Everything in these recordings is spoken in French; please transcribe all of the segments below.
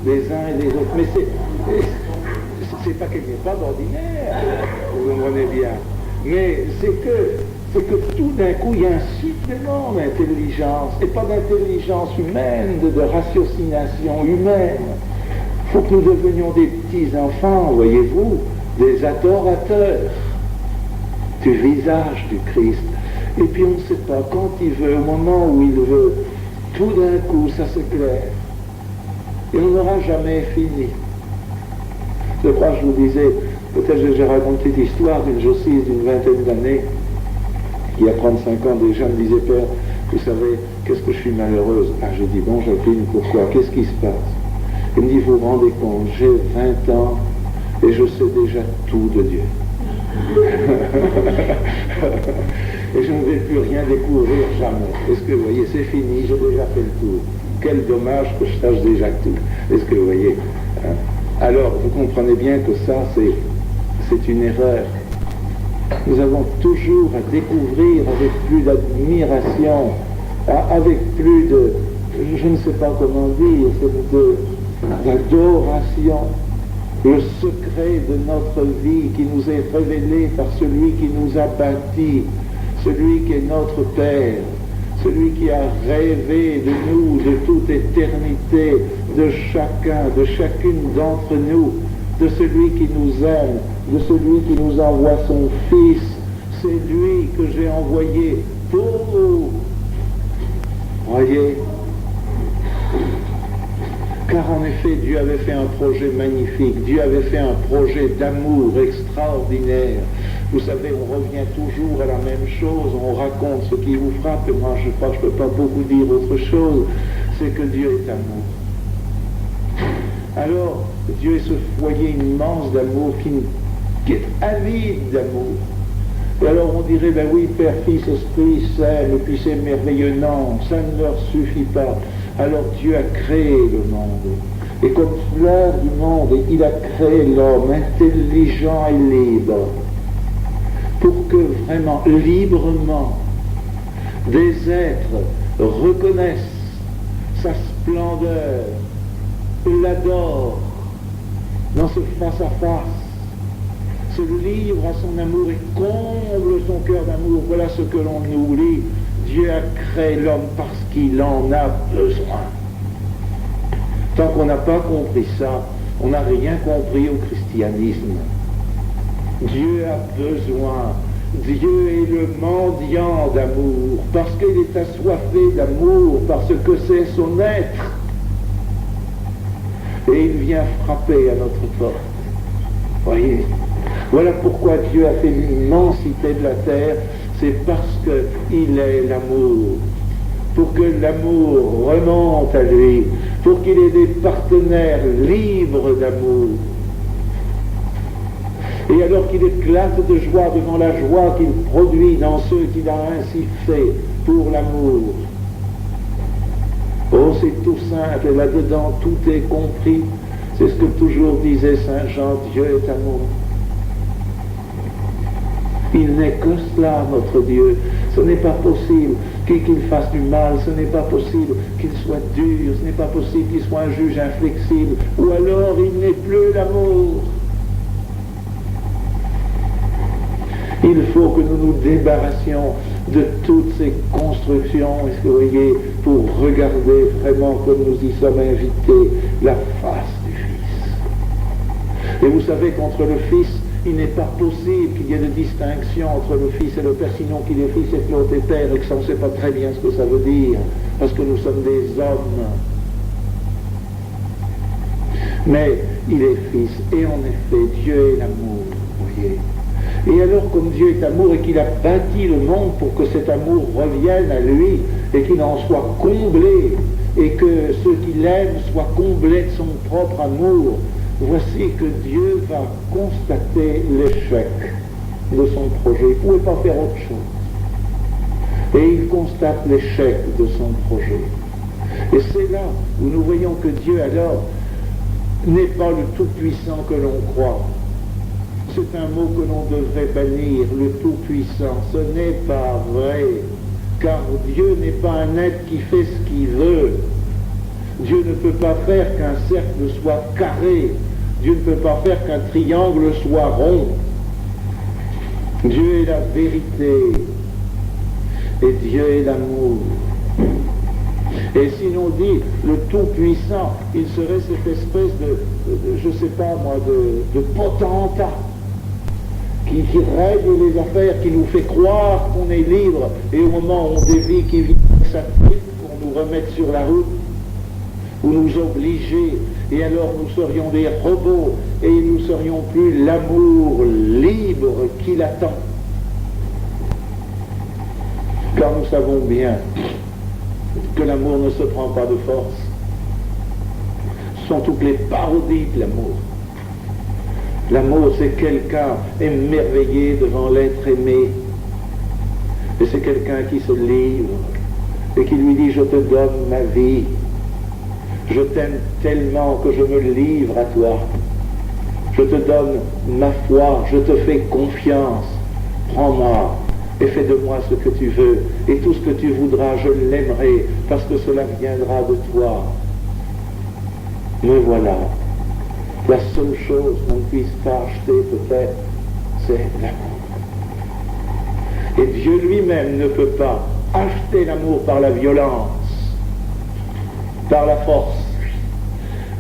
les uns et les autres. Mais c'est pas qu'elle n'est pas d'ordinaire, vous comprenez bien. Mais c'est que tout d'un coup, il y a un supplément d'intelligence, et pas d'intelligence humaine, de ratiocination humaine. Il faut que nous devenions des petits enfants, voyez-vous, des adorateurs du visage du Christ. Et puis on ne sait pas, quand il veut, au moment où il veut, tout d'un coup, ça s'éclaire. Et on n'aura jamais fini. Je crois que je vous disais, peut-être que j'ai raconté l'histoire d'une jossise d'une vingtaine d'années, qui a 35 ans déjà, me disait, Père, vous savez, qu'est-ce que je suis malheureuse. Ah, j'ai dit, bon, Jacqueline, pourquoi? Qu'est-ce qui se passe? Il me dit, vous vous rendez compte, j'ai 20 ans et je sais déjà tout de Dieu. Et je ne vais plus rien découvrir jamais. Est-ce que vous voyez, c'est fini, j'ai déjà fait le tour. Quel dommage que je sache déjà tout. Est-ce que vous voyez, hein? Alors, vous comprenez bien que ça, c'est une erreur. Nous avons toujours à découvrir avec plus d'admiration, avec plus de, je ne sais pas comment dire, d'adoration, le secret de notre vie qui nous est révélé par celui qui nous a bâtis, celui qui est notre Père, celui qui a rêvé de nous, de toute éternité, de chacun, de chacune d'entre nous, de celui qui nous aime, de celui qui nous envoie son Fils. C'est lui que j'ai envoyé pour vous. Voyez? Car en effet, Dieu avait fait un projet magnifique, Dieu avait fait un projet d'amour extraordinaire. Vous savez, on revient toujours à la même chose, on raconte ce qui vous frappe, et moi je crois que je ne peux pas beaucoup dire autre chose, c'est que Dieu est amour. Alors, Dieu est ce foyer immense d'amour qui est avide d'amour. Et alors on dirait, ben oui, Père, Fils, Esprit s'aiment, et puis c'est merveilleux. Non, ça ne leur suffit pas. Alors Dieu a créé le monde. Et comme fleur du monde, il a créé l'homme intelligent et libre. Pour que vraiment, librement, des êtres reconnaissent sa splendeur, l'adorent dans ce face-à-face, se livre à son amour et comble son cœur d'amour. Voilà ce que l'on oublie. Dieu a créé l'homme parce qu'il en a besoin. Tant qu'on n'a pas compris ça, on n'a rien compris au christianisme. Dieu a besoin. Dieu est le mendiant d'amour, parce qu'il est assoiffé d'amour, parce que c'est son être. Et il vient frapper à notre porte. Voyez, voilà pourquoi Dieu a fait l'immensité de la terre, c'est parce qu'il est l'amour. Pour que l'amour remonte à lui, pour qu'il ait des partenaires libres d'amour. Et alors qu'il éclate de joie devant la joie qu'il produit dans ceux qu'il a ainsi fait pour l'amour. Oh, c'est tout simple, et là-dedans tout est compris. C'est ce que toujours disait Saint Jean, Dieu est amour. Il n'est que cela, notre Dieu. Ce n'est pas possible qu'il fasse du mal, ce n'est pas possible qu'il soit dur, ce n'est pas possible qu'il soit un juge inflexible, ou alors il n'est plus l'amour. Il faut que nous nous débarrassions de toutes ces constructions, est-ce que vous voyez, pour regarder vraiment comme nous y sommes invités, la face du Fils. Et vous savez qu'entre le Fils, il n'est pas possible qu'il y ait de distinction entre le Fils et le Père, sinon qu'il est Fils et que l'autre est Père, et que ça, on ne sait pas très bien ce que ça veut dire, parce que nous sommes des hommes. Mais il est Fils, et en effet, Dieu est l'amour, vous voyez. Et alors, comme Dieu est amour et qu'il a bâti le monde pour que cet amour revienne à lui et qu'il en soit comblé et que ceux qui l'aiment soient comblés de son propre amour, voici que Dieu va constater l'échec de son projet. Il ne pouvait pas faire autre chose. Et il constate l'échec de son projet. Et c'est là où nous voyons que Dieu, alors, n'est pas le Tout-Puissant que l'on croit. C'est un mot que l'on devrait bannir, le Tout-Puissant. Ce n'est pas vrai, car Dieu n'est pas un être qui fait ce qu'il veut. Dieu ne peut pas faire qu'un cercle soit carré. Dieu ne peut pas faire qu'un triangle soit rond. Dieu est la vérité. Et Dieu est l'amour. Et si l'on dit le Tout-Puissant, il serait cette espèce je ne sais pas moi, de potentat qui règle les affaires, qui nous fait croire qu'on est libre, et au moment où on dévie, qui vient sa tête pour nous remettre sur la route, ou nous obliger, et alors nous serions des robots, et nous serions plus l'amour libre qui l'attend. Car nous savons bien que l'amour ne se prend pas de force. Ce sont toutes les parodies de l'amour. L'amour, c'est quelqu'un émerveillé devant l'être aimé. Et c'est quelqu'un qui se livre et qui lui dit « Je te donne ma vie. Je t'aime tellement que je me livre à toi. Je te donne ma foi. Je te fais confiance. Prends-moi et fais de moi ce que tu veux. Et tout ce que tu voudras, je l'aimerai parce que cela viendra de toi. Me voilà. La seule chose qu'on ne puisse pas acheter peut-être, c'est l'amour. Et Dieu lui-même ne peut pas acheter l'amour par la violence, par la force.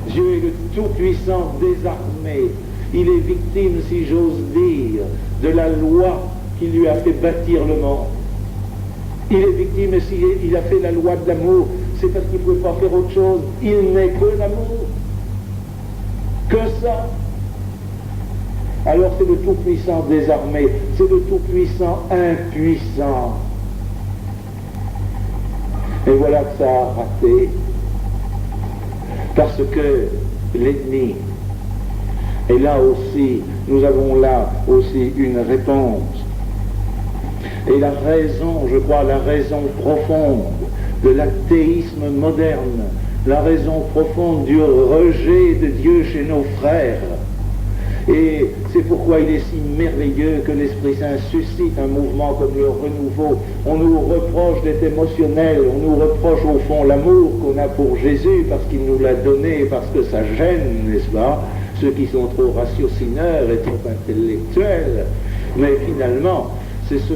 Dieu est le Tout-Puissant désarmé. Il est victime, si j'ose dire, de la loi qui lui a fait bâtir le monde. Il est victime, et s'il a fait la loi de l'amour, c'est parce qu'il ne pouvait pas faire autre chose. Il n'est que l'amour. Que ça. Alors c'est le Tout-Puissant désarmé, c'est le Tout-Puissant impuissant. Et voilà que ça a raté, parce que l'ennemi, et là aussi, nous avons là aussi une réponse. Et la raison, je crois, la raison profonde de l'athéisme moderne, la raison profonde du rejet de Dieu chez nos frères. Et c'est pourquoi il est si merveilleux que l'Esprit Saint suscite un mouvement comme le renouveau. On nous reproche d'être émotionnel, on nous reproche au fond l'amour qu'on a pour Jésus parce qu'il nous l'a donné, parce que ça gêne, n'est-ce pas, ceux qui sont trop ratiocineurs et trop intellectuels. Mais finalement, c'est ce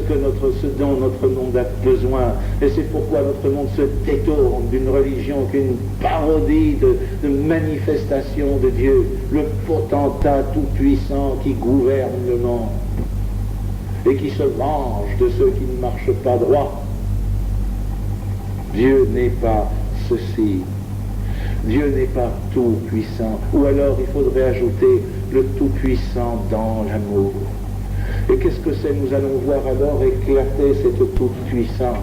dont notre monde a besoin. Et c'est pourquoi notre monde se détourne d'une religion qu'une parodie de manifestation de Dieu, le potentat tout-puissant qui gouverne le monde et qui se venge de ceux qui ne marchent pas droit. Dieu n'est pas ceci. Dieu n'est pas tout-puissant. Ou alors il faudrait ajouter le tout-puissant dans l'amour. Et qu'est-ce que c'est? Nous allons voir alors éclater cette toute-puissance.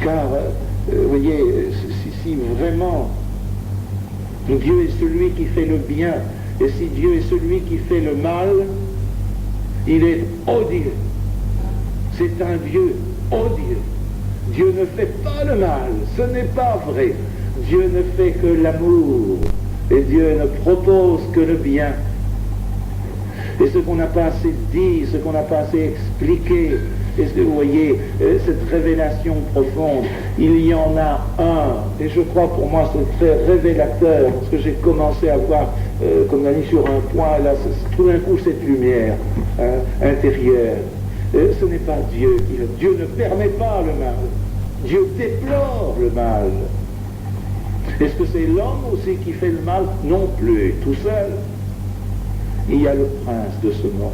Car, vous voyez, si vraiment Dieu est celui qui fait le bien, et si Dieu est celui qui fait le mal, il est odieux. C'est un Dieu odieux. Dieu ne fait pas le mal, ce n'est pas vrai. Dieu ne fait que l'amour, et Dieu ne propose que le bien. Et ce qu'on n'a pas assez dit, ce qu'on n'a pas assez expliqué, est-ce que vous voyez, cette révélation profonde, il y en a un, et je crois pour moi c'est très révélateur, parce que j'ai commencé à voir, comme on a dit sur un point, là, tout d'un coup cette lumière intérieure. Ce n'est pas Dieu qui le... Dieu ne permet pas le mal. Dieu déplore le mal. Est-ce que c'est l'homme aussi qui fait le mal? Non plus, tout seul. Il y a le prince de ce monde.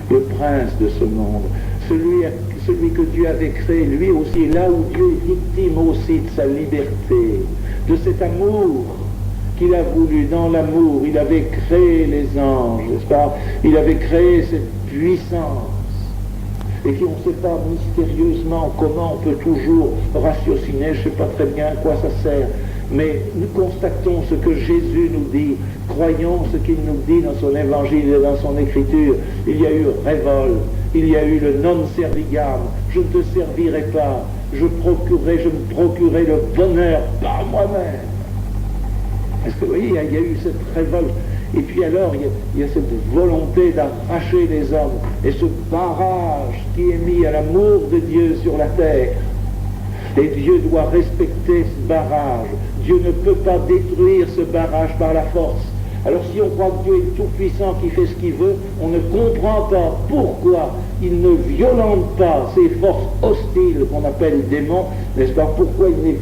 Le prince de ce monde. Celui que Dieu avait créé, lui aussi, là où Dieu est victime aussi de sa liberté, de cet amour qu'il a voulu. Dans l'amour, il avait créé les anges, n'est-ce pas? Il avait créé cette puissance. Et qui, on ne sait pas mystérieusement comment on peut toujours ratiociner, je ne sais pas très bien à quoi ça sert. Mais nous constatons ce que Jésus nous dit, croyons ce qu'il nous dit dans son évangile et dans son écriture. Il y a eu révolte, il y a eu le non servigam, je ne te servirai pas, je me procurerai le bonheur par moi-même. Est-ce que vous voyez, il y a eu cette révolte. Et puis alors, il y a cette volonté d'arracher les hommes, et ce barrage qui est mis à l'amour de Dieu sur la terre. Et Dieu doit respecter ce barrage. Dieu ne peut pas détruire ce barrage par la force. Alors si on croit que Dieu est tout-puissant, qui fait ce qu'il veut, on ne comprend pas pourquoi il ne violente pas ces forces hostiles qu'on appelle démons, n'est-ce pas? Pourquoi il ne